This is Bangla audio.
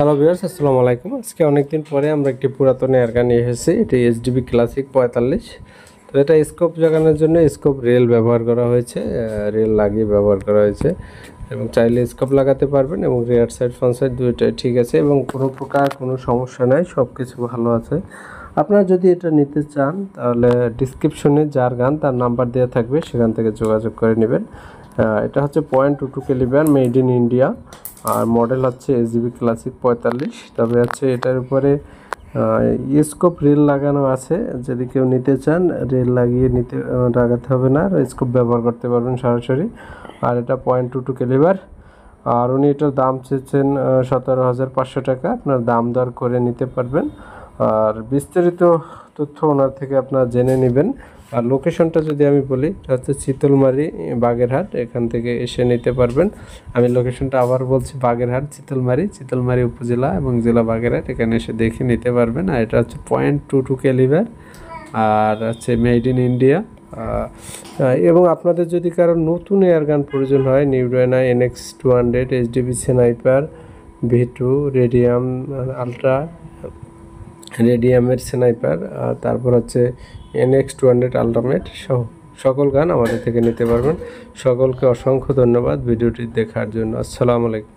হ্যালো ভিউয়ার্স, আসসালামু আলাইকুম। আজকে অনেকদিন পরে আমরা একটি পুরাতন এয়ারগান নিয়ে এসেছি। এটি এইচডিবি ক্লাসিক 45। তো এটা স্কোপ জাগানোর জন্য স্কোপ রেল ব্যবহার করা হয়েছে, রেল লাগিয়ে ব্যবহার করা হয়েছে এবং চাইলে স্কোপ লাগাতে পারবেন এবং রিয়ার সাইড ফ্রন্ট সাইড দুইটাই ঠিক আছে এবং কোনো প্রকার কোনো সমস্যা নাই, সব কিছু ভালো আছে। আপনারা যদি এটা নিতে চান তাহলে ডিসক্রিপশনে যার গান তার নাম্বার দেওয়া থাকবে, সেখান থেকে যোগাযোগ করে নেবেন। এটা হচ্ছে .22 ক্যালিবার, মেড ইন ইন্ডিয়া, আর মডেল হচ্ছে এইচডিবি ক্লাসিক 45। তবে হচ্ছে এটার উপরে স্কোপ রেল লাগানো আছে। যদি কেউ নিতে চান রেল লাগিয়ে লাগাতে হবে না, আর স্কোপ ব্যবহার করতে পারবেন সরাসরি। আর এটা .22 ক্যালিবার, আর উনি এটার দাম চেয়েছেন 17,500 টাকা। আপনার দাম দর করে নিতে পারবেন, আর বিস্তারিত তথ্য ওনার থেকে আপনারা জেনে নেবেন। আর লোকেশনটা যদি আমি বলি, এটা হচ্ছে চিতলমারি, বাগেরহাট। এখান থেকে এসে নিতে পারবেন। আমি লোকেশনটা আবার বলছি, বাগেরহাট, চিতলমারি উপজেলা এবং জেলা বাগেরহাট। এখানে এসে দেখে নিতে পারবেন। আর এটা হচ্ছে .22 ক্যালিবার, আর হচ্ছে মেড ইন ইন্ডিয়া। এবং আপনাদের যদি কারো নতুন এয়ারগান প্রয়োজন হয়, নিউডোনা NX 200, HDB sniper V2, radium ultra, রেডিয়ামের স্নাইপার, তারপর হচ্ছে NX 200 আলটিমেট সহ সকল গান আমাদের থেকে নিতে পারবেন। সকলকে অসংখ্য ধন্যবাদ ভিডিওটি দেখার জন্য। আসসালামু আলাইকুম।